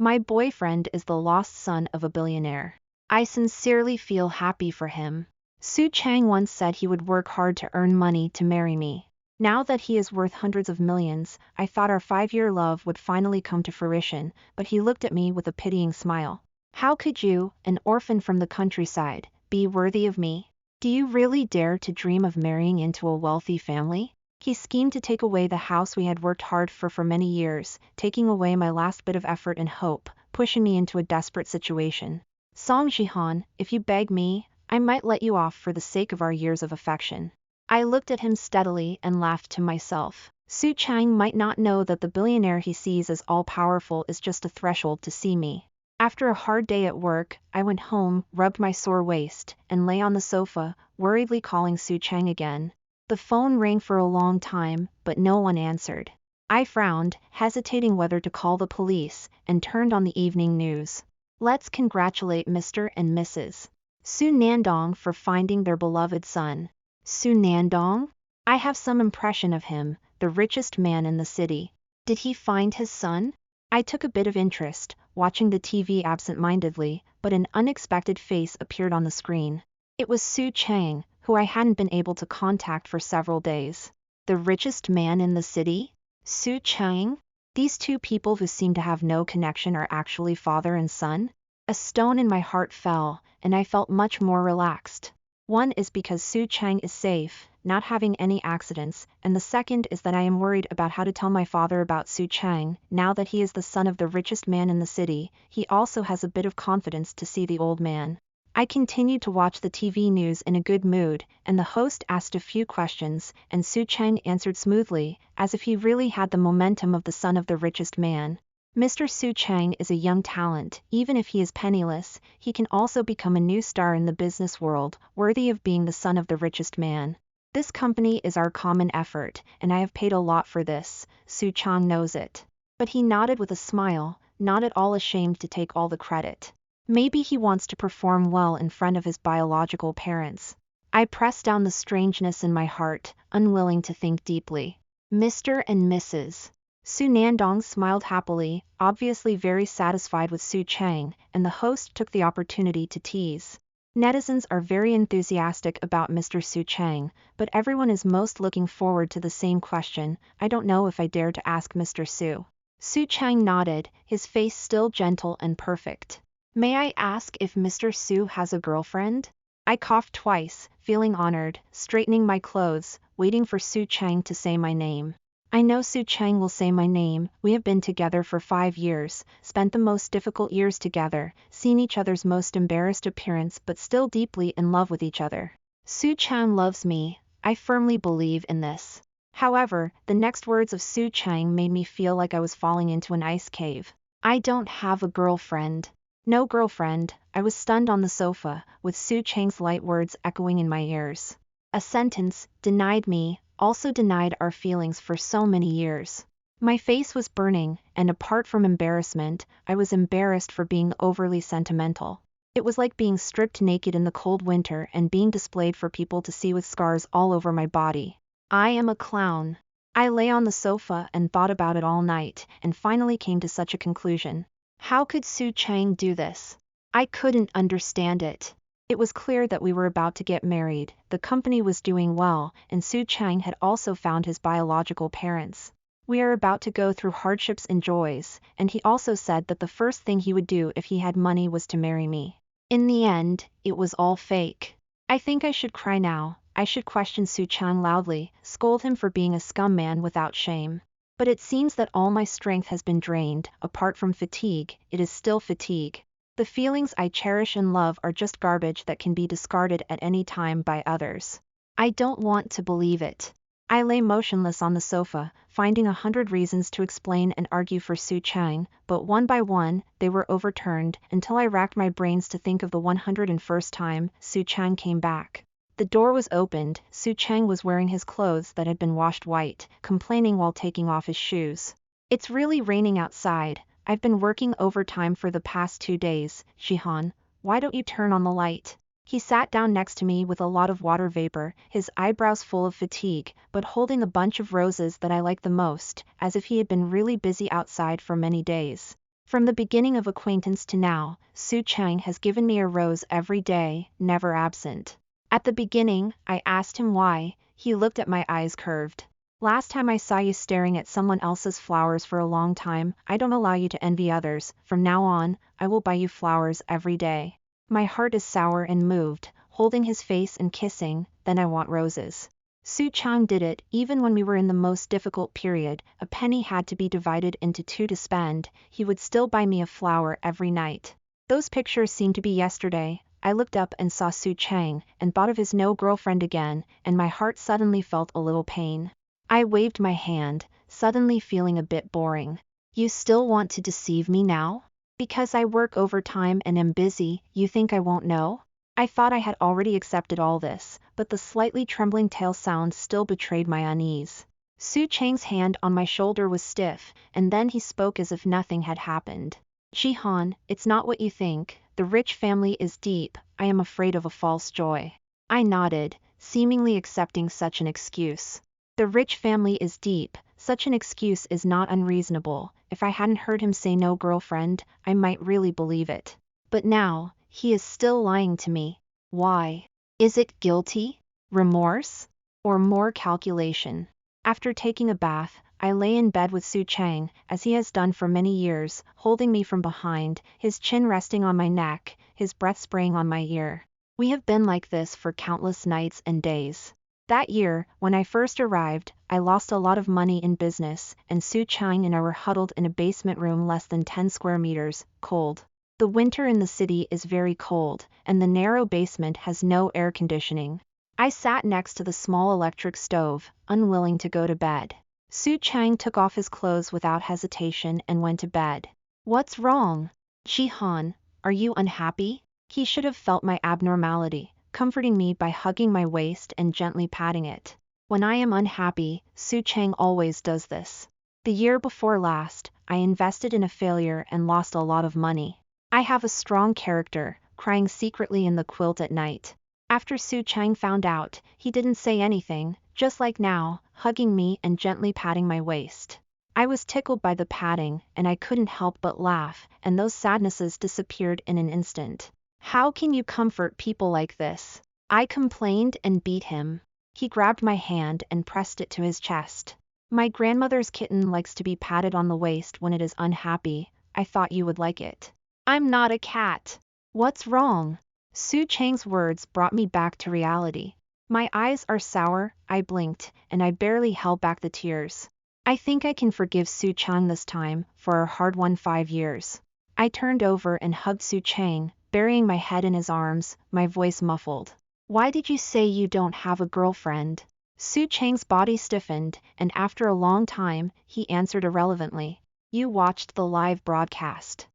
My boyfriend is the lost son of a billionaire. I sincerely feel happy for him. Su Chang once said he would work hard to earn money to marry me. Now that he is worth hundreds of millions, I thought our 5-year love would finally come to fruition, but he looked at me with a pitying smile. How could you, an orphan from the countryside, be worthy of me? Do you really dare to dream of marrying into a wealthy family? He schemed to take away the house we had worked hard for many years, taking away my last bit of effort and hope, pushing me into a desperate situation. Song Jihan, if you beg me, I might let you off for the sake of our years of affection. I looked at him steadily and laughed to myself. Su Chang might not know that the billionaire he sees as all-powerful is just a threshold to see me. After a hard day at work, I went home, rubbed my sore waist, and lay on the sofa, worriedly calling Su Chang again. The phone rang for a long time, but no one answered. I frowned, hesitating whether to call the police, and turned on the evening news. Let's congratulate Mr. and Mrs. Su Nandong for finding their beloved son. Su Nandong? I have some impression of him, the richest man in the city. Did he find his son? I took a bit of interest, watching the TV absent-mindedly, but an unexpected face appeared on the screen. It was Su Chang, who I hadn't been able to contact for several days. The richest man in the city? Su Chang? These two people who seem to have no connection are actually father and son? A stone in my heart fell, and I felt much more relaxed. One is because Su Chang is safe, not having any accidents, and the second is that I am worried about how to tell my father about Su Chang. Now that he is the son of the richest man in the city, he also has a bit of confidence to see the old man. I continued to watch the TV news in a good mood, and the host asked a few questions, and Su Chang answered smoothly, as if he really had the momentum of the son of the richest man. Mr. Su Chang is a young talent. Even if he is penniless, he can also become a new star in the business world, worthy of being the son of the richest man. This company is our common effort, and I have paid a lot for this. Su Chang knows it. But he nodded with a smile, not at all ashamed to take all the credit. Maybe he wants to perform well in front of his biological parents. I pressed down the strangeness in my heart, unwilling to think deeply. Mr. and Mrs. Su Nandong smiled happily, obviously very satisfied with Su Chang, and the host took the opportunity to tease. Netizens are very enthusiastic about Mr. Su Chang, but everyone is most looking forward to the same question. I don't know if I dare to ask Mr. Su. Su Chang nodded, his face still gentle and perfect. May I ask if Mr. Su has a girlfriend? I coughed twice, feeling honored, straightening my clothes, waiting for Su Chang to say my name. I know Su Chang will say my name. We have been together for 5 years, spent the most difficult years together, seen each other's most embarrassed appearance but still deeply in love with each other. Su Chang loves me. I firmly believe in this. However, the next words of Su Chang made me feel like I was falling into an ice cave. I don't have a girlfriend. No girlfriend. I was stunned on the sofa, with Su Chang's light words echoing in my ears. A sentence, denied me, also denied our feelings for so many years. My face was burning, and apart from embarrassment, I was embarrassed for being overly sentimental. It was like being stripped naked in the cold winter and being displayed for people to see with scars all over my body. I am a clown. I lay on the sofa and thought about it all night, and finally came to such a conclusion. How could Su Chang do this? I couldn't understand it. It was clear that we were about to get married, the company was doing well, and Su Chang had also found his biological parents. We are about to go through hardships and joys, and he also said that the first thing he would do if he had money was to marry me. In the end, it was all fake. I think I should cry now. I should question Su Chang loudly, scold him for being a scum man without shame. But it seems that all my strength has been drained. Apart from fatigue, it is still fatigue. The feelings I cherish and love are just garbage that can be discarded at any time by others. I don't want to believe it. I lay motionless on the sofa, finding 100 reasons to explain and argue for Su Chang, but one by one, they were overturned, until I racked my brains to think of the 101st time Su Chang came back. The door was opened. Su Chang was wearing his clothes that had been washed white, complaining while taking off his shoes. It's really raining outside. I've been working overtime for the past 2 days. Xian, why don't you turn on the light? He sat down next to me with a lot of water vapor, his eyebrows full of fatigue, but holding a bunch of roses that I liked the most, as if he had been really busy outside for many days. From the beginning of acquaintance to now, Su Chang has given me a rose every day, never absent. At the beginning, I asked him why. He looked at my eyes curved. Last time I saw you staring at someone else's flowers for a long time. I don't allow you to envy others. From now on, I will buy you flowers every day. My heart is sour and moved, holding his face and kissing, then I want roses. Su Chang did it. Even when we were in the most difficult period, a penny had to be divided into two to spend, he would still buy me a flower every night. Those pictures seemed to be yesterday. I looked up and saw Su Chang, and thought of his no girlfriend again, and my heart suddenly felt a little pain. I waved my hand, suddenly feeling a bit boring. You still want to deceive me now? Because I work overtime and am busy, you think I won't know? I thought I had already accepted all this, but the slightly trembling tail sound still betrayed my unease. Su Chang's hand on my shoulder was stiff, and then he spoke as if nothing had happened. Xian, it's not what you think. The rich family is deep. I am afraid of a false joy. I nodded, seemingly accepting such an excuse. The rich family is deep. Such an excuse is not unreasonable. If I hadn't heard him say no girlfriend, I might really believe it. But now, he is still lying to me. Why? Is it guilty? Remorse? Or more calculation? After taking a bath, I lay in bed with Su Chang, as he has done for many years, holding me from behind, his chin resting on my neck, his breath spraying on my ear. We have been like this for countless nights and days. That year, when I first arrived, I lost a lot of money in business, and Su Chang and I were huddled in a basement room less than 10 square meters, cold. The winter in the city is very cold, and the narrow basement has no air conditioning. I sat next to the small electric stove, unwilling to go to bed. Su Chang took off his clothes without hesitation and went to bed. What's wrong? Xian, are you unhappy? He should have felt my abnormality, comforting me by hugging my waist and gently patting it. When I am unhappy, Su Chang always does this. The year before last, I invested in a failure and lost a lot of money. I have a strong character, crying secretly in the quilt at night. After Su Chang found out, he didn't say anything, just like now, hugging me and gently patting my waist. I was tickled by the patting, and I couldn't help but laugh, and those sadnesses disappeared in an instant. How can you comfort people like this? I complained and beat him. He grabbed my hand and pressed it to his chest. My grandmother's kitten likes to be patted on the waist when it is unhappy. I thought you would like it. I'm not a cat. What's wrong? Su Chang's words brought me back to reality. My eyes are sour, I blinked, and I barely held back the tears. I think I can forgive Su Chang this time, for our hard-won 5 years. I turned over and hugged Su Chang, burying my head in his arms, my voice muffled. Why did you say you don't have a girlfriend? Su Chang's body stiffened, and after a long time, he answered irrelevantly. You watched the live broadcast.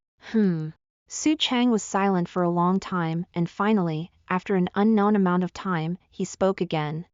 Su Chang was silent for a long time, and finally, after an unknown amount of time, he spoke again.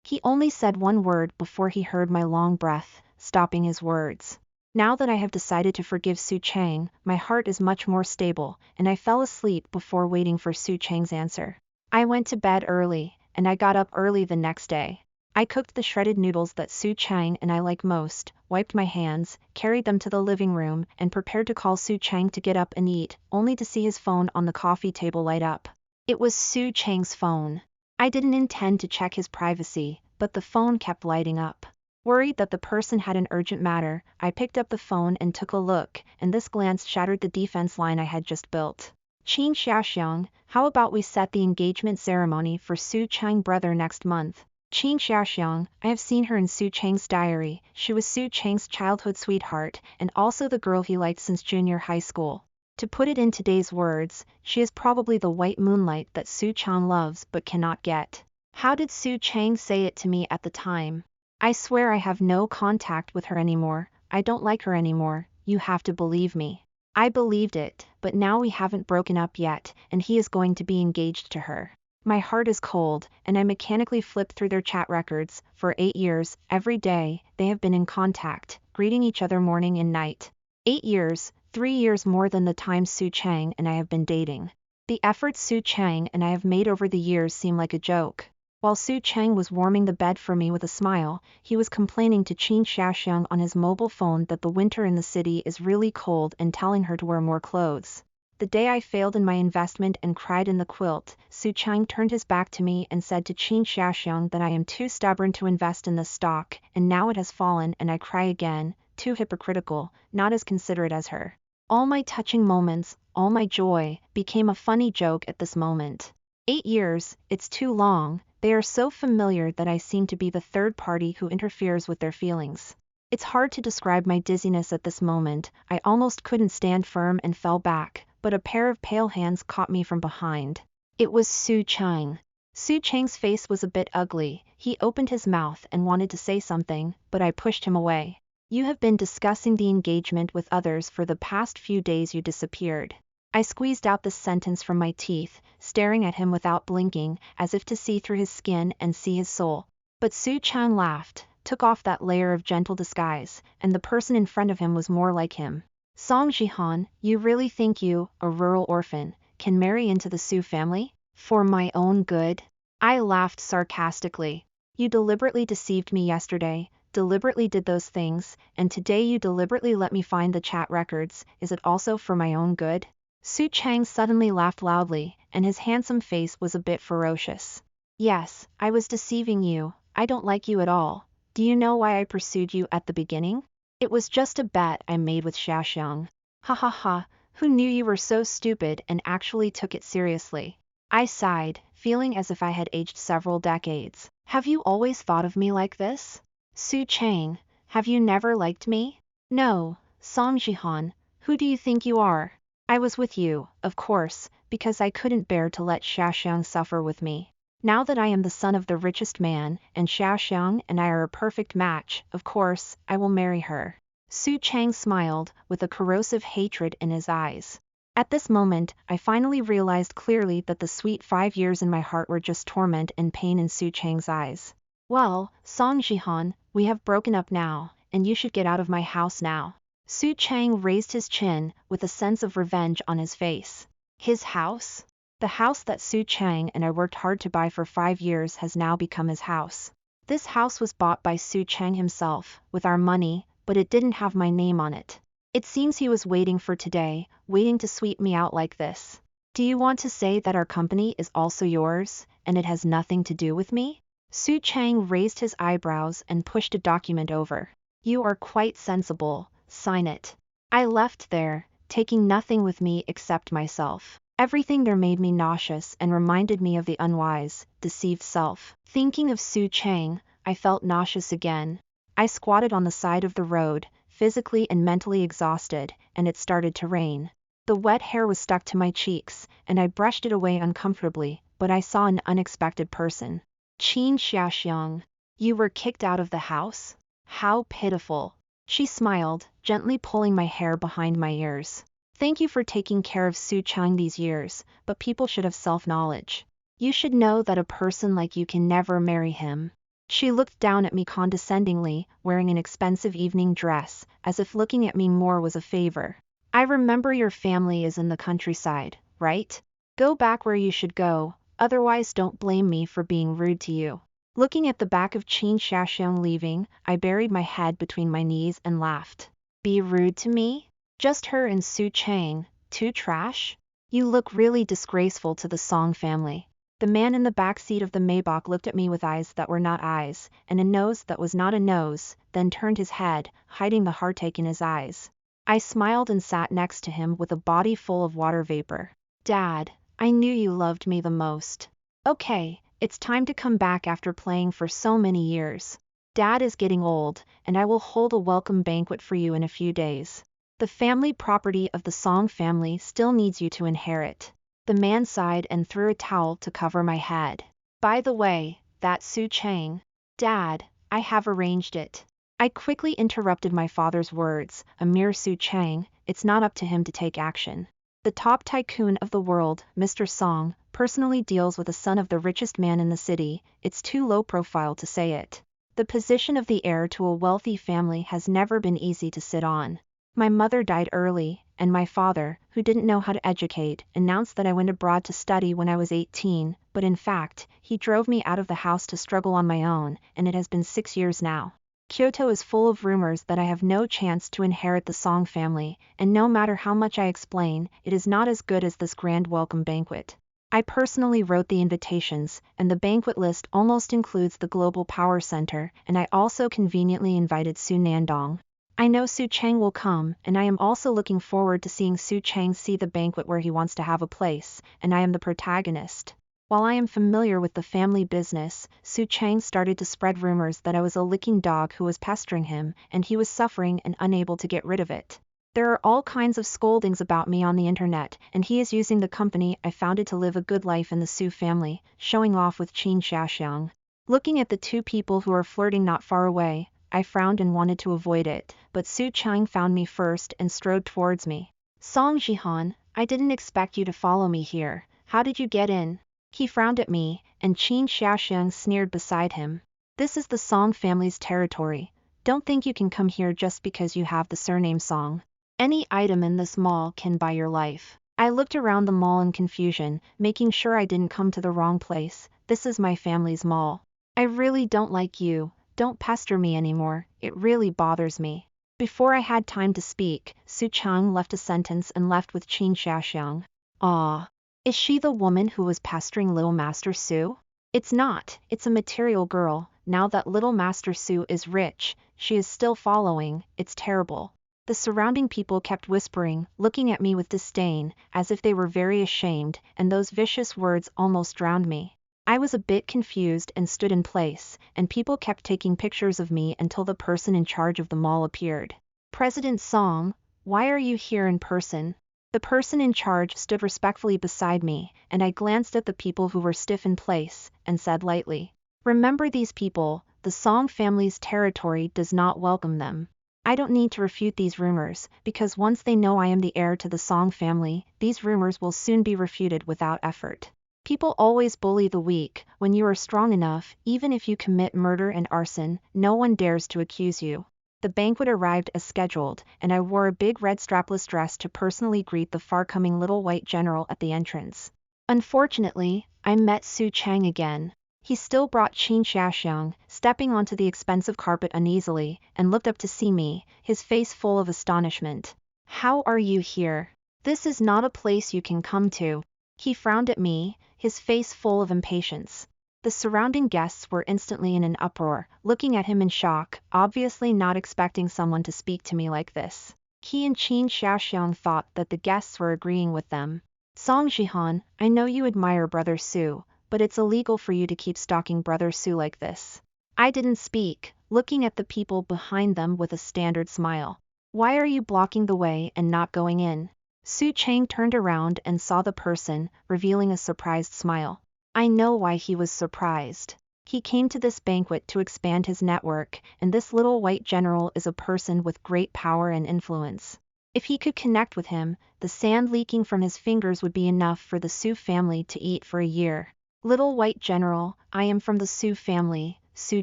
He only said one word before he heard my long breath, stopping his words. Now that I have decided to forgive Su Chang, my heart is much more stable, and I fell asleep before waiting for Su Chang's answer. I went to bed early, and I got up early the next day. I cooked the shredded noodles that Su Chang and I like most, wiped my hands, carried them to the living room, and prepared to call Su Chang to get up and eat, only to see his phone on the coffee table light up. It was Su Chang's phone. I didn't intend to check his privacy, but the phone kept lighting up. Worried that the person had an urgent matter, I picked up the phone and took a look, and this glance shattered the defense line I had just built. Xiang, how about we set the engagement ceremony for Su Chang's brother next month? Xiang, I have seen her in Su Chang's diary. She was Su Chang's childhood sweetheart, and also the girl he liked since junior high school. To put it in today's words, she is probably the white moonlight that Su Chang loves but cannot get. How did Su Chang say it to me at the time? I swear I have no contact with her anymore. I don't like her anymore. You have to believe me. I believed it, but now we haven't broken up yet, and he is going to be engaged to her. My heart is cold, and I mechanically flipped through their chat records. For 8 years, every day, they have been in contact, greeting each other morning and night. 8 years, 3 years more than the time Su Chang and I have been dating. The efforts Su Chang and I have made over the years seem like a joke. While Su Chang was warming the bed for me with a smile, he was complaining to Xian on his mobile phone that the winter in the city is really cold and telling her to wear more clothes. The day I failed in my investment and cried in the quilt, Su Chang turned his back to me and said to Xian that I am too stubborn to invest in this stock, and now it has fallen and I cry again, too hypocritical, not as considerate as her. All my touching moments, all my joy, became a funny joke at this moment. 8 years, it's too long. They are so familiar that I seem to be the third party who interferes with their feelings. It's hard to describe my dizziness at this moment. I almost couldn't stand firm and fell back, but a pair of pale hands caught me from behind. It was Su Chang. Su Chang's face was a bit ugly. He opened his mouth and wanted to say something, but I pushed him away. You have been discussing the engagement with others for the past few days you disappeared. I squeezed out this sentence from my teeth, staring at him without blinking, as if to see through his skin and see his soul. But Su Chang laughed, took off that layer of gentle disguise, and the person in front of him was more like him. Song Jihan, you really think you, a rural orphan, can marry into the Su family? For my own good? I laughed sarcastically. You deliberately deceived me yesterday, deliberately did those things, and today you deliberately let me find the chat records. Is it also for my own good? Su Chang suddenly laughed loudly, and his handsome face was a bit ferocious. Yes, I was deceiving you. I don't like you at all. Do you know why I pursued you at the beginning? It was just a bet I made with Xian. Ha ha ha, who knew you were so stupid and actually took it seriously? I sighed, feeling as if I had aged several decades. Have you always thought of me like this? Su Chang, have you never liked me? No, Song Jihan, who do you think you are? I was with you, of course, because I couldn't bear to let Xian suffer with me. Now that I am the son of the richest man, and Xian and I are a perfect match, of course, I will marry her. Su Chang smiled, with a corrosive hatred in his eyes. At this moment, I finally realized clearly that the sweet 5 years in my heart were just torment and pain in Su Chang's eyes. Well, Song Jihan, we have broken up now, and you should get out of my house now. Su Chang raised his chin, with a sense of revenge on his face. His house? The house that Su Chang and I worked hard to buy for 5 years has now become his house. This house was bought by Su Chang himself, with our money, but it didn't have my name on it. It seems he was waiting for today, waiting to sweep me out like this. Do you want to say that our company is also yours, and it has nothing to do with me? Su Chang raised his eyebrows and pushed a document over. You are quite sensible. Sign it. I left there, taking nothing with me except myself. Everything there made me nauseous and reminded me of the unwise, deceived self. Thinking of Su Chang, I felt nauseous again. I squatted on the side of the road, physically and mentally exhausted, and it started to rain. The wet hair was stuck to my cheeks, and I brushed it away uncomfortably, but I saw an unexpected person. Xian, you were kicked out of the house? How pitiful. She smiled, gently pulling my hair behind my ears. Thank you for taking care of Su Chang these years, but people should have self-knowledge. You should know that a person like you can never marry him. She looked down at me condescendingly, wearing an expensive evening dress, as if looking at me more was a favor. I remember your family is in the countryside, right? Go back where you should go, otherwise don't blame me for being rude to you. Looking at the back of Xian leaving, I buried my head between my knees and laughed. Be rude to me? Just her and Su Chang, too trash? You look really disgraceful to the Song family. The man in the back seat of the Maybach looked at me with eyes that were not eyes, and a nose that was not a nose, then turned his head, hiding the heartache in his eyes. I smiled and sat next to him with a body full of water vapor. Dad, I knew you loved me the most. Okay. It's time to come back after playing for so many years. Dad is getting old, and I will hold a welcome banquet for you in a few days. The family property of the Song family still needs you to inherit. The man sighed and threw a towel to cover my head. By the way, that's Su Chang. Dad, I have arranged it. I quickly interrupted my father's words. A mere Su Chang, it's not up to him to take action. The top tycoon of the world, Mr. Song, personally deals with the son of the richest man in the city. It's too low profile to say it. The position of the heir to a wealthy family has never been easy to sit on. My mother died early, and my father, who didn't know how to educate, announced that I went abroad to study when I was 18, but in fact, he drove me out of the house to struggle on my own, and it has been 6 years now. Kyoto is full of rumors that I have no chance to inherit the Song family, and no matter how much I explain, it is not as good as this grand welcome banquet. I personally wrote the invitations, and the banquet list almost includes the Global Power Center, and I also conveniently invited Su Nandong. I know Su Chang will come, and I am also looking forward to seeing Su Chang see the banquet where he wants to have a place, and I am the protagonist. While I am familiar with the family business, Su Chang started to spread rumors that I was a licking dog who was pestering him, and he was suffering and unable to get rid of it. There are all kinds of scoldings about me on the internet, and he is using the company I founded to live a good life in the Su family, showing off with Xian. Looking at the two people who are flirting not far away, I frowned and wanted to avoid it, but Su Chang found me first and strode towards me. Song Jihan, I didn't expect you to follow me here. How did you get in? He frowned at me, and Qin Xiaoxiang sneered beside him. This is the Song family's territory. Don't think you can come here just because you have the surname Song. Any item in this mall can buy your life. I looked around the mall in confusion, making sure I didn't come to the wrong place. This is my family's mall. I really don't like you. Don't pester me anymore. It really bothers me. Before I had time to speak, Su Chang left a sentence and left with Qin Xiaoxiang. Ah. Is she the woman who was pestering little Master Su? It's not, it's a material girl. Now that little Master Su is rich, she is still following. It's terrible. The surrounding people kept whispering, looking at me with disdain, as if they were very ashamed, and those vicious words almost drowned me. I was a bit confused and stood in place, and people kept taking pictures of me until the person in charge of the mall appeared. President Song, why are you here in person? The person in charge stood respectfully beside me, and I glanced at the people who were stiff in place, and said lightly, remember these people, the Song family's territory does not welcome them. I don't need to refute these rumors, because once they know I am the heir to the Song family, these rumors will soon be refuted without effort. People always bully the weak. When you are strong enough, even if you commit murder and arson, no one dares to accuse you. The banquet arrived as scheduled, and I wore a big red strapless dress to personally greet the far-coming little white general at the entrance. Unfortunately, I met Su Chang again. He still brought Qin Xiaoxiang, stepping onto the expensive carpet uneasily, and looked up to see me, his face full of astonishment. How are you here? This is not a place you can come to. He frowned at me, his face full of impatience. The surrounding guests were instantly in an uproar, looking at him in shock, obviously not expecting someone to speak to me like this. He and Qin Xiaoxiang thought that the guests were agreeing with them. Song Jihan, I know you admire Brother Su, but it's illegal for you to keep stalking Brother Su like this. I didn't speak, looking at the people behind them with a standard smile. Why are you blocking the way and not going in? Su Chang turned around and saw the person, revealing a surprised smile. I know why he was surprised. He came to this banquet to expand his network, and this little white general is a person with great power and influence. If he could connect with him, the sand leaking from his fingers would be enough for the Su family to eat for a year. Little white general, I am from the Su family. Su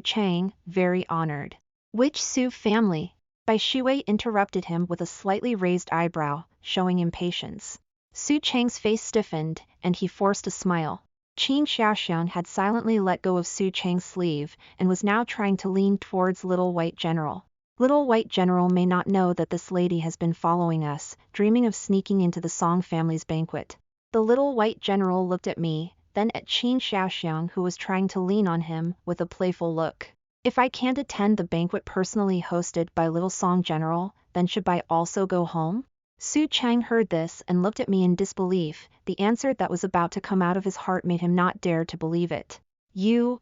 Chang, very honored. Which Su family? Bai Shuwei interrupted him with a slightly raised eyebrow, showing impatience. Su Chang's face stiffened, and he forced a smile. Qin Xiaoxiang had silently let go of Su Chang's sleeve, and was now trying to lean towards Little White General. Little White General may not know that this lady has been following us, dreaming of sneaking into the Song family's banquet. The Little White General looked at me, then at Qin Xiaoxiang who was trying to lean on him, with a playful look. If I can't attend the banquet personally hosted by Little Song General, then should I also go home? Su Chang heard this and looked at me in disbelief. The answer that was about to come out of his heart made him not dare to believe it. You.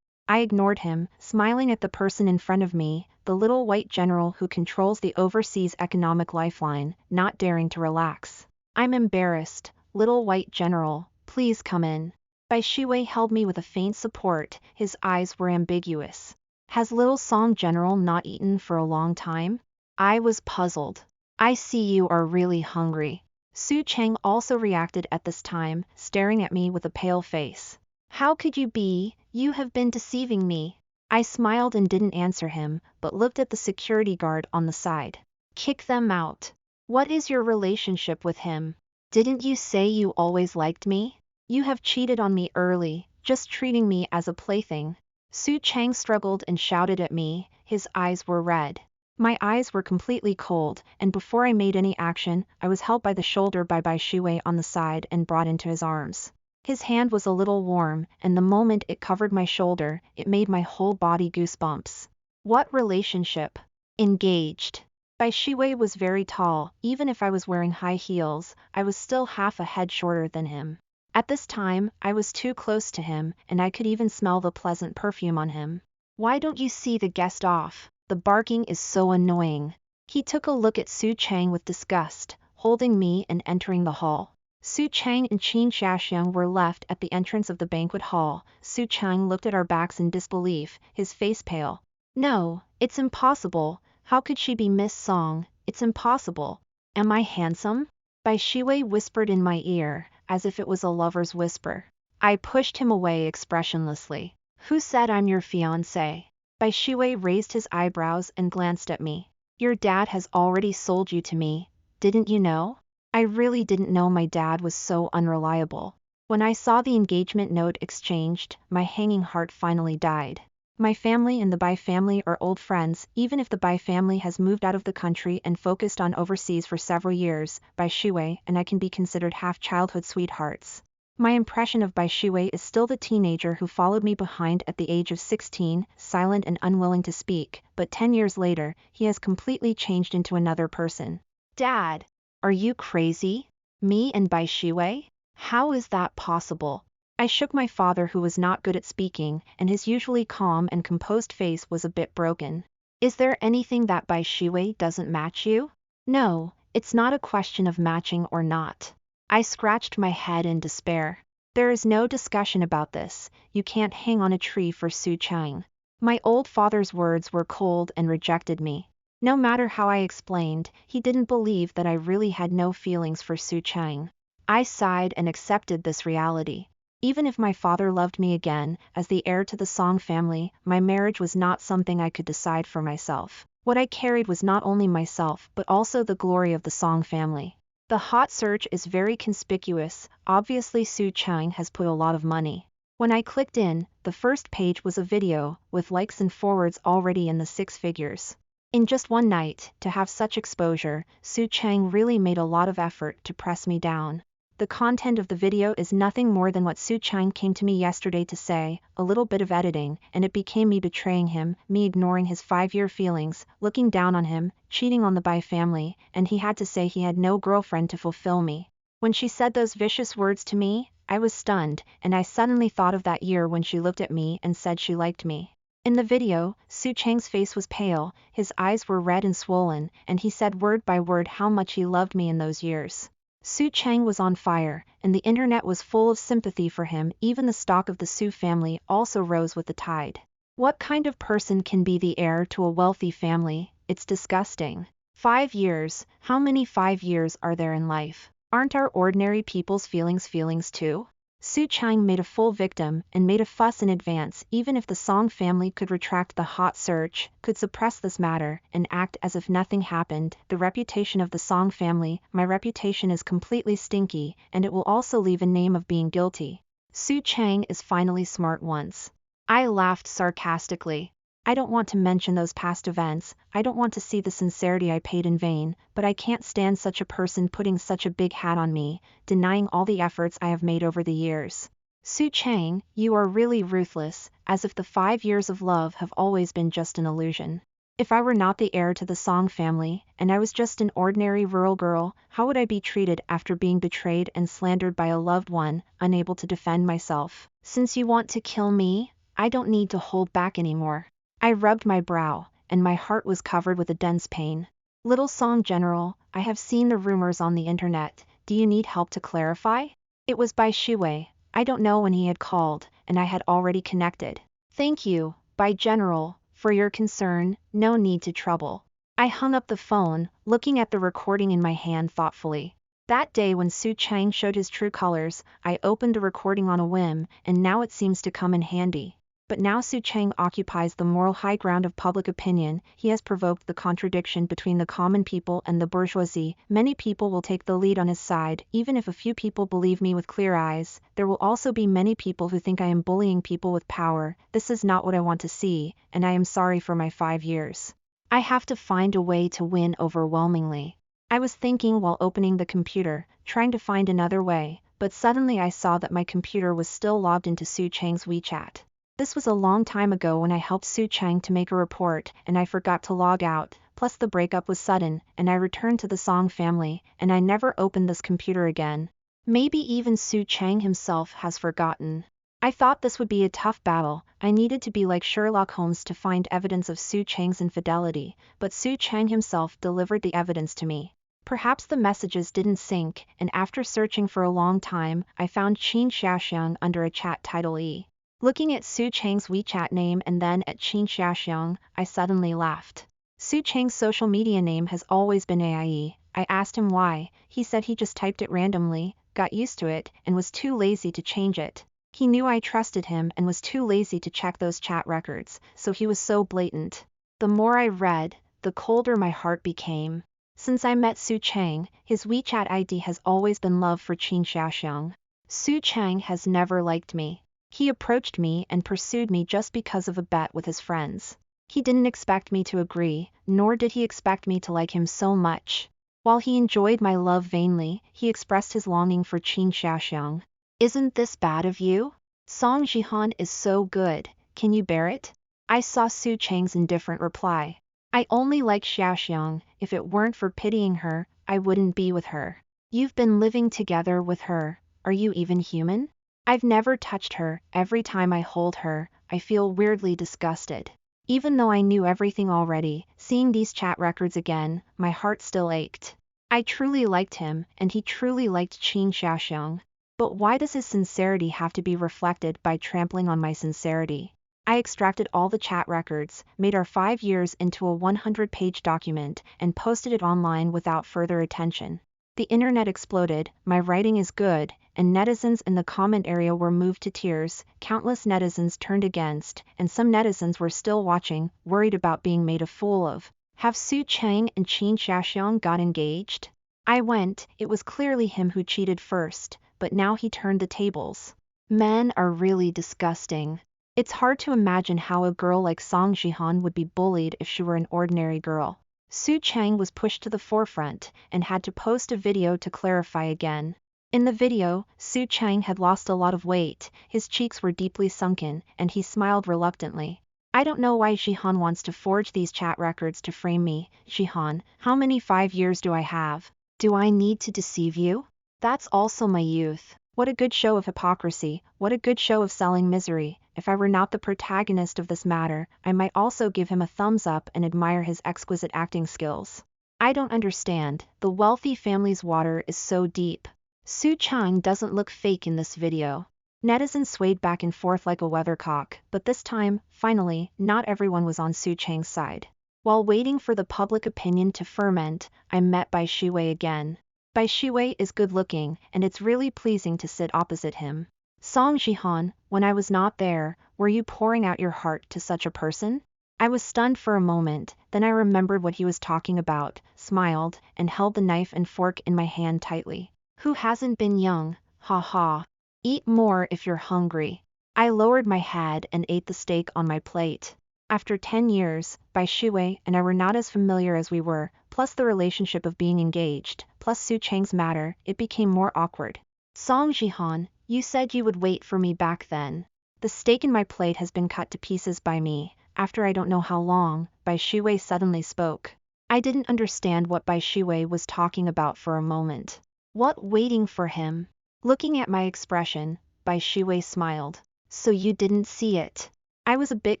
I ignored him, smiling at the person in front of me, the little white general who controls the overseas economic lifeline, not daring to relax. I'm embarrassed. Little white general, please come in. Bai Shuwei held me with a faint support, his eyes were ambiguous. Has Little Song General not eaten for a long time? I was puzzled. I see you are really hungry. Su Chang also reacted at this time, staring at me with a pale face. How could you be? You have been deceiving me. I smiled and didn't answer him, but looked at the security guard on the side. Kick them out. What is your relationship with him? Didn't you say you always liked me? You have cheated on me early, just treating me as a plaything. Su Chang struggled and shouted at me, his eyes were red. My eyes were completely cold, and before I made any action, I was held by the shoulder by Bai Shiwei on the side and brought into his arms. His hand was a little warm, and the moment it covered my shoulder, it made my whole body goosebumps. What relationship? Engaged. Bai Shiwei was very tall. Even if I was wearing high heels, I was still half a head shorter than him. At this time, I was too close to him, and I could even smell the pleasant perfume on him. Why don't you see the guest off? The barking is so annoying. He took a look at Su Chang with disgust, holding me and entering the hall. Su Chang and Xian were left at the entrance of the banquet hall. Su Chang looked at our backs in disbelief, his face pale. No, it's impossible. How could she be Miss Song? It's impossible. Am I handsome? Bai Shiwei whispered in my ear, as if it was a lover's whisper. I pushed him away expressionlessly. Who said I'm your fiancé? Bai Shiwei raised his eyebrows and glanced at me. Your dad has already sold you to me, didn't you know? I really didn't know my dad was so unreliable. When I saw the engagement note exchanged, my hanging heart finally died. My family and the Bai family are old friends, even if the Bai family has moved out of the country and focused on overseas for several years. Bai Shiwei and I can be considered half-childhood sweethearts. My impression of Bai Shiwei is still the teenager who followed me behind at the age of 16, silent and unwilling to speak, but 10 years later, he has completely changed into another person. Dad, are you crazy? Me and Bai Shiwei? How is that possible? I shook my father, who was not good at speaking, and his usually calm and composed face was a bit broken. Is there anything that Bai Shiwei doesn't match you? No, it's not a question of matching or not. I scratched my head in despair. There is no discussion about this. You can't hang on a tree for Su Chang. My old father's words were cold and rejected me. No matter how I explained, he didn't believe that I really had no feelings for Su Chang. I sighed and accepted this reality. Even if my father loved me again, as the heir to the Song family, my marriage was not something I could decide for myself. What I carried was not only myself but also the glory of the Song family. The hot search is very conspicuous. Obviously Su Chang has put a lot of money. When I clicked in, the first page was a video, with likes and forwards already in the 6 figures. In just one night, to have such exposure, Su Chang really made a lot of effort to press me down. The content of the video is nothing more than what Su Chang came to me yesterday to say, a little bit of editing, and it became me betraying him, me ignoring his 5-year feelings, looking down on him, cheating on the Bai family, and he had to say he had no girlfriend to fulfill me. When she said those vicious words to me, I was stunned, and I suddenly thought of that year when she looked at me and said she liked me. In the video, Su Chang's face was pale, his eyes were red and swollen, and he said word by word how much he loved me in those years. Su Chang was on fire, and the internet was full of sympathy for him. Even the stock of the Su family also rose with the tide. What kind of person can be the heir to a wealthy family? It's disgusting. 5 years, how many 5 years are there in life? Aren't our ordinary people's feelings too? Su Chang made a full victim and made a fuss in advance. Even if the Song family could retract the hot search, could suppress this matter, and act as if nothing happened, the reputation of the Song family, my reputation, is completely stinky, and it will also leave a name of being guilty. Su Chang is finally smart once. I laughed sarcastically. I don't want to mention those past events, I don't want to see the sincerity I paid in vain, but I can't stand such a person putting such a big hat on me, denying all the efforts I have made over the years. Su Chang, you are really ruthless, as if the 5 years of love have always been just an illusion. If I were not the heir to the Song family, and I was just an ordinary rural girl, how would I be treated after being betrayed and slandered by a loved one, unable to defend myself? Since you want to kill me, I don't need to hold back anymore. I rubbed my brow, and my heart was covered with a dense pain. Little Song General, I have seen the rumors on the internet. Do you need help to clarify? It was Bai Shiwei. I don't know when he had called, and I had already connected. Thank you, Bai General, for your concern. No need to trouble. I hung up the phone, looking at the recording in my hand thoughtfully. That day when Su Chang showed his true colors, I opened the recording on a whim, and now it seems to come in handy. But now Su Chang occupies the moral high ground of public opinion. He has provoked the contradiction between the common people and the bourgeoisie. Many people will take the lead on his side. Even if a few people believe me with clear eyes, there will also be many people who think I am bullying people with power. This is not what I want to see, and I am sorry for my 5 years. I have to find a way to win overwhelmingly. I was thinking while opening the computer, trying to find another way, but suddenly I saw that my computer was still logged into Su Chang's WeChat. This was a long time ago when I helped Su Chang to make a report, and I forgot to log out, plus the breakup was sudden, and I returned to the Song family, and I never opened this computer again. Maybe even Su Chang himself has forgotten. I thought this would be a tough battle. I needed to be like Sherlock Holmes to find evidence of Su Chang's infidelity, but Su Chang himself delivered the evidence to me. Perhaps the messages didn't sync, and after searching for a long time, I found Xian under a chat title E. Looking at Su Chang's WeChat name and then at Xian, I suddenly laughed. Su Chang's social media name has always been AIE. I asked him why. He said he just typed it randomly, got used to it, and was too lazy to change it. He knew I trusted him and was too lazy to check those chat records, so he was so blatant. The more I read, the colder my heart became. Since I met Su Chang, his WeChat ID has always been love for Xian. Su Chang has never liked me. He approached me and pursued me just because of a bet with his friends. He didn't expect me to agree, nor did he expect me to like him so much. While he enjoyed my love vainly, he expressed his longing for Xian. Isn't this bad of you? Song Jihan is so good, can you bear it? I saw Su Chang's indifferent reply. I only like Xian. If it weren't for pitying her, I wouldn't be with her. You've been living together with her. Are you even human? I've never touched her. Every time I hold her, I feel weirdly disgusted. Even though I knew everything already, seeing these chat records again, my heart still ached. I truly liked him, and he truly liked Xian. But why does his sincerity have to be reflected by trampling on my sincerity? I extracted all the chat records, made our 5 years into a 100-page document, and posted it online without further attention. The internet exploded. My writing is good, and netizens in the comment area were moved to tears. Countless netizens turned against, and some netizens were still watching, worried about being made a fool of. Have Su Chang and Xian got engaged? I went. It was clearly him who cheated first, but now he turned the tables. Men are really disgusting. It's hard to imagine how a girl like Song Jihan would be bullied if she were an ordinary girl. Su Chang was pushed to the forefront and had to post a video to clarify again. In the video, Su Chang had lost a lot of weight, his cheeks were deeply sunken, and he smiled reluctantly. I don't know why Jihan wants to forge these chat records to frame me. Jihan, how many 5 years do I have? Do I need to deceive you? That's also my youth. What a good show of hypocrisy, what a good show of selling misery. If I were not the protagonist of this matter, I might also give him a thumbs up and admire his exquisite acting skills. I don't understand, the wealthy family's water is so deep. Su Chang doesn't look fake in this video. Netizens swayed back and forth like a weathercock, but this time, finally, not everyone was on Su Chang's side. While waiting for the public opinion to ferment, I'm met by Shiwei again. Bai Shiwei is good-looking, and it's really pleasing to sit opposite him. Song Jihan, when I was not there, were you pouring out your heart to such a person? I was stunned for a moment, then I remembered what he was talking about, smiled, and held the knife and fork in my hand tightly. Who hasn't been young? Ha ha. Eat more if you're hungry. I lowered my head and ate the steak on my plate. After 10 years, Bai Shiwei and I were not as familiar as we were, plus the relationship of being engaged, plus Su Chang's matter, it became more awkward. Song Jihan, you said you would wait for me back then. The steak in my plate has been cut to pieces by me. After I don't know how long, Bai Shiwei suddenly spoke. I didn't understand what Bai Shiwei was talking about for a moment. What waiting for him? Looking at my expression, Bai Shiwei smiled. So you didn't see it. I was a bit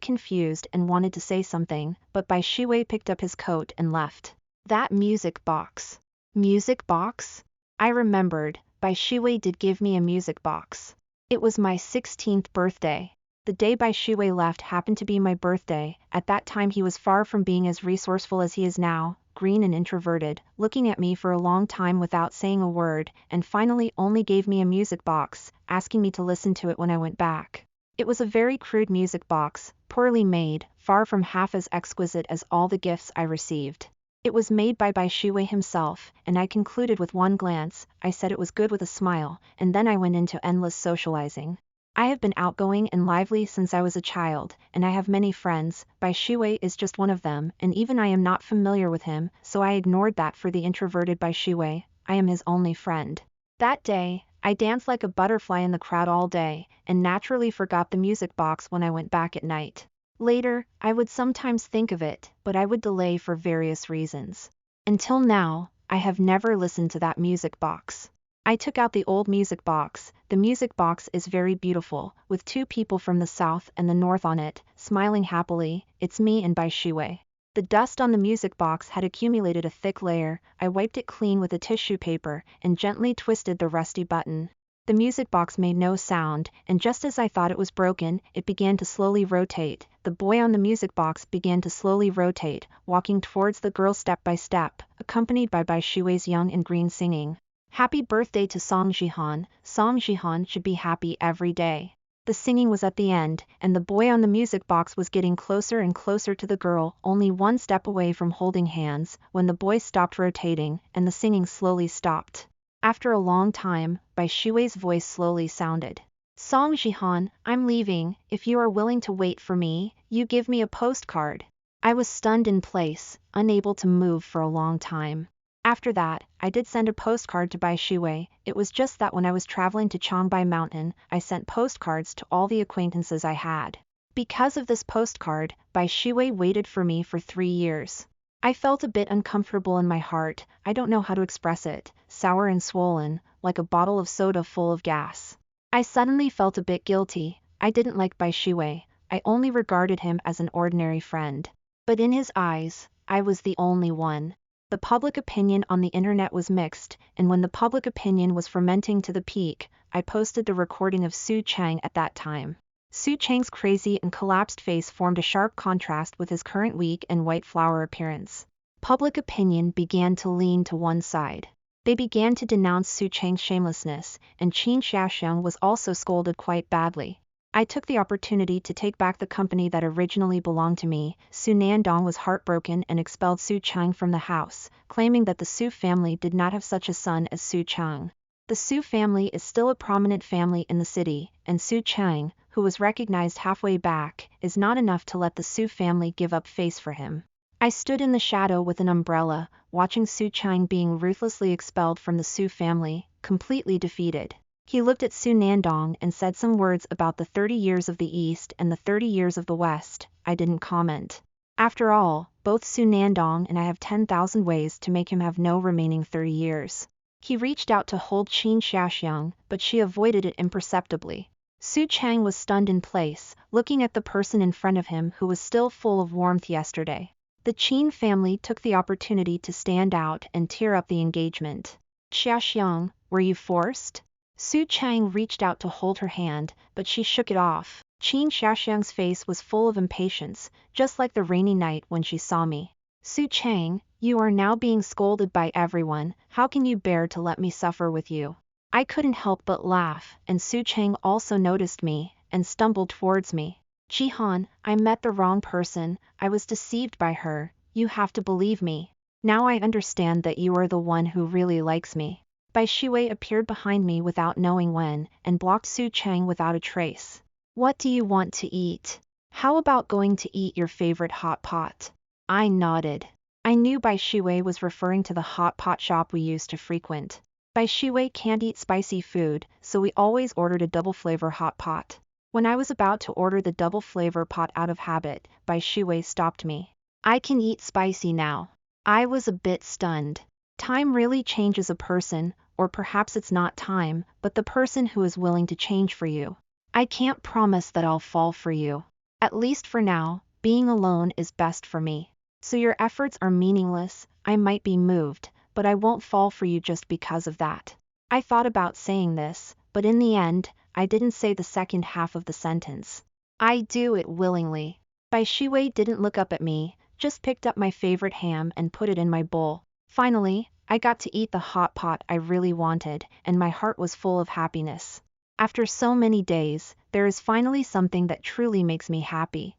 confused and wanted to say something, but Bai Shiwei picked up his coat and left. That music box. Music box? I remembered, Bai Shiwei did give me a music box. It was my 16th birthday. The day Bai Shiwei left happened to be my birthday. At that time he was far from being as resourceful as he is now, green and introverted, looking at me for a long time without saying a word, and finally only gave me a music box, asking me to listen to it when I went back. It was a very crude music box, poorly made, far from half as exquisite as all the gifts I received. It was made by Shui himself, and I concluded with one glance. I said it was good with a smile, and then I went into endless socializing. I have been outgoing and lively since I was a child, and I have many friends. Shui is just one of them, and even I am not familiar with him, so I ignored that for the introverted Shui. I am his only friend. That day, I danced like a butterfly in the crowd all day, and naturally forgot the music box when I went back at night. Later, I would sometimes think of it, but I would delay for various reasons. Until now, I have never listened to that music box. I took out the old music box. The music box is very beautiful, with two people from the south and the north on it, smiling happily. It's me and Shui. The dust on the music box had accumulated a thick layer. I wiped it clean with a tissue paper and gently twisted the rusty button. The music box made no sound, and just as I thought it was broken, it began to slowly rotate. The boy on the music box began to slowly rotate, walking towards the girl step by step, accompanied by Shui's young and green singing. Happy birthday to Song Jihan. Song Jihan should be happy every day. The singing was at the end, and the boy on the music box was getting closer and closer to the girl, only one step away from holding hands, when the boy stopped rotating, and the singing slowly stopped. After a long time, Shui's voice slowly sounded. Song Jihan, I'm leaving. If you are willing to wait for me, you give me a postcard. I was stunned in place, unable to move for a long time. After that, I did send a postcard to Shui. It was just that when I was traveling to Changbai Mountain, I sent postcards to all the acquaintances I had. Because of this postcard, Shui waited for me for 3 years. I felt a bit uncomfortable in my heart. I don't know how to express it, sour and swollen, like a bottle of soda full of gas. I suddenly felt a bit guilty. I didn't like Shui. I only regarded him as an ordinary friend. But in his eyes, I was the only one. The public opinion on the internet was mixed, and when the public opinion was fermenting to the peak, I posted the recording of Su Chang at that time. Su Chang's crazy and collapsed face formed a sharp contrast with his current weak and white flower appearance. Public opinion began to lean to one side. They began to denounce Su Chang's shamelessness, and Xian was also scolded quite badly. I took the opportunity to take back the company that originally belonged to me. Nandong was heartbroken and expelled Su Chang from the house, claiming that the Su family did not have such a son as Su Chang. The Su family is still a prominent family in the city, and Su Chang, who was recognized halfway back, is not enough to let the Su family give up face for him. I stood in the shadow with an umbrella, watching Su Chang being ruthlessly expelled from the Su family, completely defeated. He looked at Su Nandong and said some words about the 30 years of the East and the 30 years of the West. I didn't comment. After all, both Su Nandong and I have 10,000 ways to make him have no remaining 30 years. He reached out to hold Xian, but she avoided it imperceptibly. Su Chang was stunned in place, looking at the person in front of him who was still full of warmth yesterday. The Qin family took the opportunity to stand out and tear up the engagement. Xiang, were you forced? Su Chang reached out to hold her hand, but she shook it off. Xiang's face was full of impatience, just like the rainy night when she saw me. Su Chang, you are now being scolded by everyone. How can you bear to let me suffer with you? I couldn't help but laugh, and Su Chang also noticed me, and stumbled towards me. Jihan, I met the wrong person. I was deceived by her. You have to believe me. Now I understand that you are the one who really likes me. Shui appeared behind me without knowing when, and blocked Su Chang without a trace. What do you want to eat? How about going to eat your favorite hot pot? I nodded. I knew Shui was referring to the hot pot shop we used to frequent. Shui can't eat spicy food, so we always ordered a double flavor hot pot. When I was about to order the double flavor pot out of habit, Shui stopped me. I can eat spicy now. I was a bit stunned. Time really changes a person, or perhaps it's not time, but the person who is willing to change for you. I can't promise that I'll fall for you. At least for now, being alone is best for me. So your efforts are meaningless. I might be moved, but I won't fall for you just because of that. I thought about saying this, but in the end, I didn't say the second half of the sentence. I do it willingly. Shui didn't look up at me, just picked up my favorite ham and put it in my bowl. Finally, I got to eat the hot pot I really wanted, and my heart was full of happiness. After so many days, there is finally something that truly makes me happy.